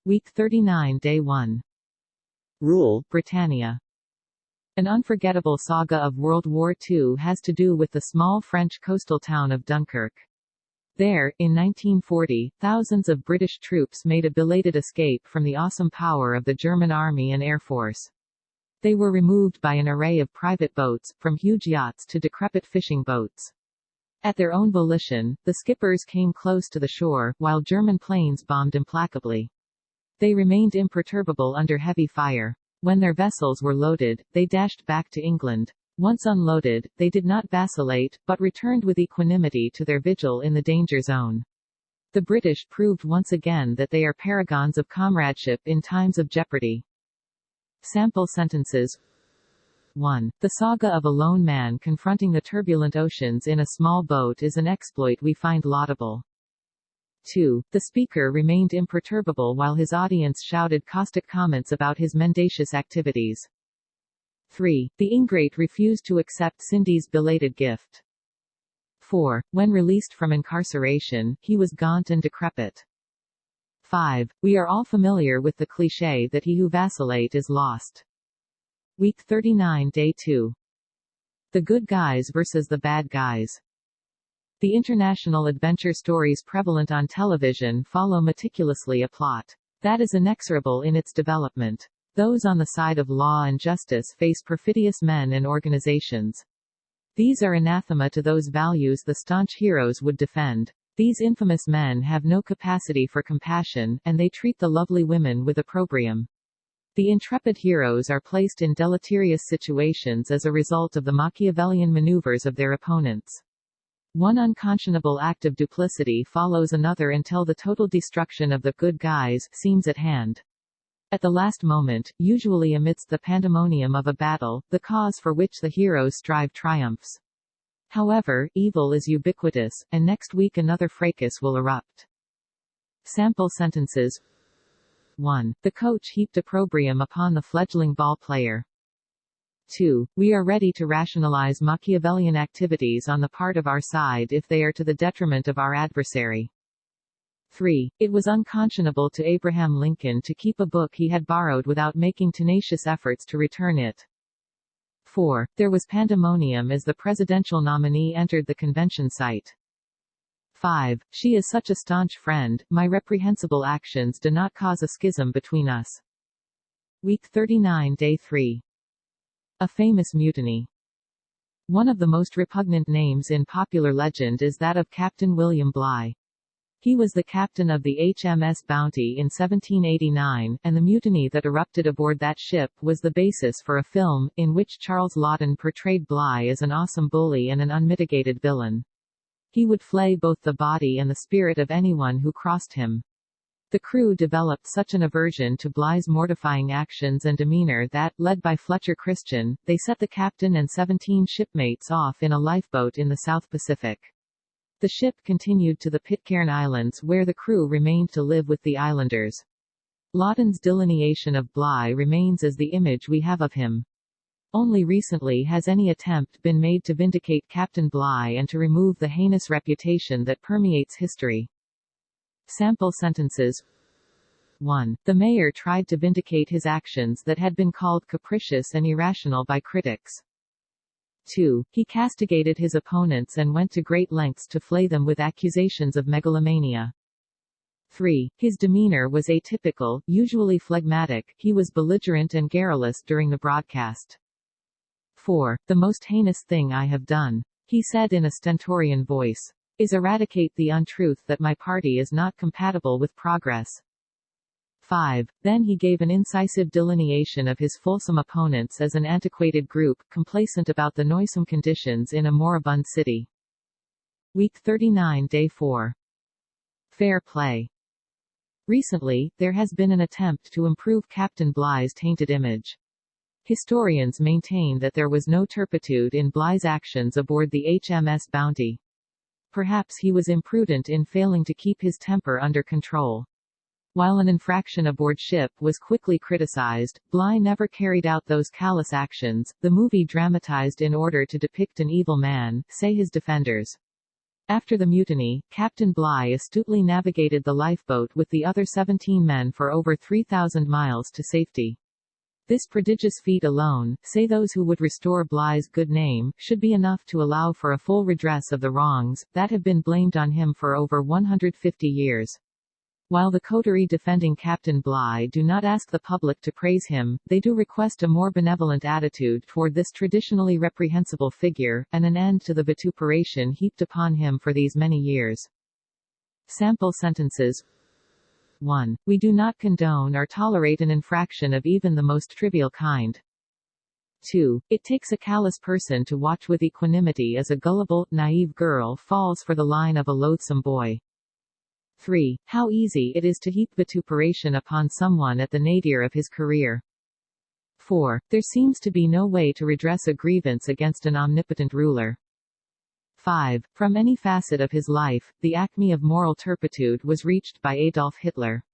Week 39 Day 1. Rule, Britannia. An unforgettable saga of World War II has to do with the small French coastal town of Dunkirk. There, in 1940, thousands of British troops made a belated escape from the awesome power of the German Army and Air Force. They were removed by an array of private boats, from huge yachts to decrepit fishing boats. At their own volition, the skippers came close to the shore, while German planes bombed implacably. They remained imperturbable under heavy fire. When their vessels were loaded, they dashed back to England. Once unloaded, they did not vacillate, but returned with equanimity to their vigil in the danger zone. The British proved once again that they are paragons of comradeship in times of jeopardy. Sample sentences. 1. The saga of a lone man confronting the turbulent oceans in a small boat is an exploit we find laudable. 2. The speaker remained imperturbable while his audience shouted caustic comments about his mendacious activities. 3. The ingrate refused to accept Cindy's belated gift. 4. When released from incarceration, he was gaunt and decrepit. 5. We are all familiar with the cliché that he who vacillate is lost. Week 39 Day 2. The good guys versus the bad guys. The international adventure stories prevalent on television follow meticulously a plot that is inexorable in its development. Those on the side of law and justice face perfidious men and organizations. These are anathema to those values the staunch heroes would defend. These infamous men have no capacity for compassion, and they treat the lovely women with opprobrium. The intrepid heroes are placed in deleterious situations as a result of the Machiavellian maneuvers of their opponents. One unconscionable act of duplicity follows another until the total destruction of the good guys seems at hand. At the last moment, usually amidst the pandemonium of a battle, the cause for which the heroes strive triumphs. However, evil is ubiquitous, and next week another fracas will erupt. Sample sentences. 1. The coach heaped opprobrium upon the fledgling ball player. 2. We are ready to rationalize Machiavellian activities on the part of our side if they are to the detriment of our adversary. 3. It was unconscionable to Abraham Lincoln to keep a book he had borrowed without making tenacious efforts to return it. 4. There was pandemonium as the presidential nominee entered the convention site. 5. She is such a staunch friend, my reprehensible actions do not cause a schism between us. Week 39 Day 3. A famous mutiny. One of the most repugnant names in popular legend is that of Captain William Bligh. He was the captain of the HMS Bounty in 1789, and the mutiny that erupted aboard that ship was the basis for a film, in which Charles Laughton portrayed Bligh as an awesome bully and an unmitigated villain. He would flay both the body and the spirit of anyone who crossed him. The crew developed such an aversion to Bligh's mortifying actions and demeanor that, led by Fletcher Christian, they set the captain and 17 shipmates off in a lifeboat in the South Pacific. The ship continued to the Pitcairn Islands where the crew remained to live with the islanders. Laughton's delineation of Bligh remains as the image we have of him. Only recently has any attempt been made to vindicate Captain Bligh and to remove the heinous reputation that permeates history. Sample sentences. 1. The mayor tried to vindicate his actions that had been called capricious and irrational by critics. 2. He castigated his opponents and went to great lengths to flay them with accusations of megalomania. 3. His demeanor was atypical, usually phlegmatic, he was belligerent and garrulous during the broadcast. 4. The most heinous thing I have done, he said in a stentorian voice, is eradicate the untruth that my party is not compatible with progress. 5. Then he gave an incisive delineation of his fulsome opponents as an antiquated group, complacent about the noisome conditions in a moribund city. Week 39 Day 4. Fair play. Recently, there has been an attempt to improve Captain Bligh's tainted image. Historians maintain that there was no turpitude in Bligh's actions aboard the HMS Bounty. Perhaps he was imprudent in failing to keep his temper under control. While an infraction aboard ship was quickly criticized, Bligh never carried out those callous actions, the movie dramatized in order to depict an evil man, say his defenders. After the mutiny, Captain Bligh astutely navigated the lifeboat with the other 17 men for over 3,000 miles to safety. This prodigious feat alone, say those who would restore Bligh's good name, should be enough to allow for a full redress of the wrongs that have been blamed on him for over 150 years. While the coterie defending Captain Bligh do not ask the public to praise him, they do request a more benevolent attitude toward this traditionally reprehensible figure, and an end to the vituperation heaped upon him for these many years. Sample sentences. 1. We do not condone or tolerate an infraction of even the most trivial kind. 2. It takes a callous person to watch with equanimity as a gullible, naive girl falls for the line of a loathsome boy. 3. How easy it is to heap vituperation upon someone at the nadir of his career. 4. There seems to be no way to redress a grievance against an omnipotent ruler. 5. From any facet of his life, the acme of moral turpitude was reached by Adolf Hitler.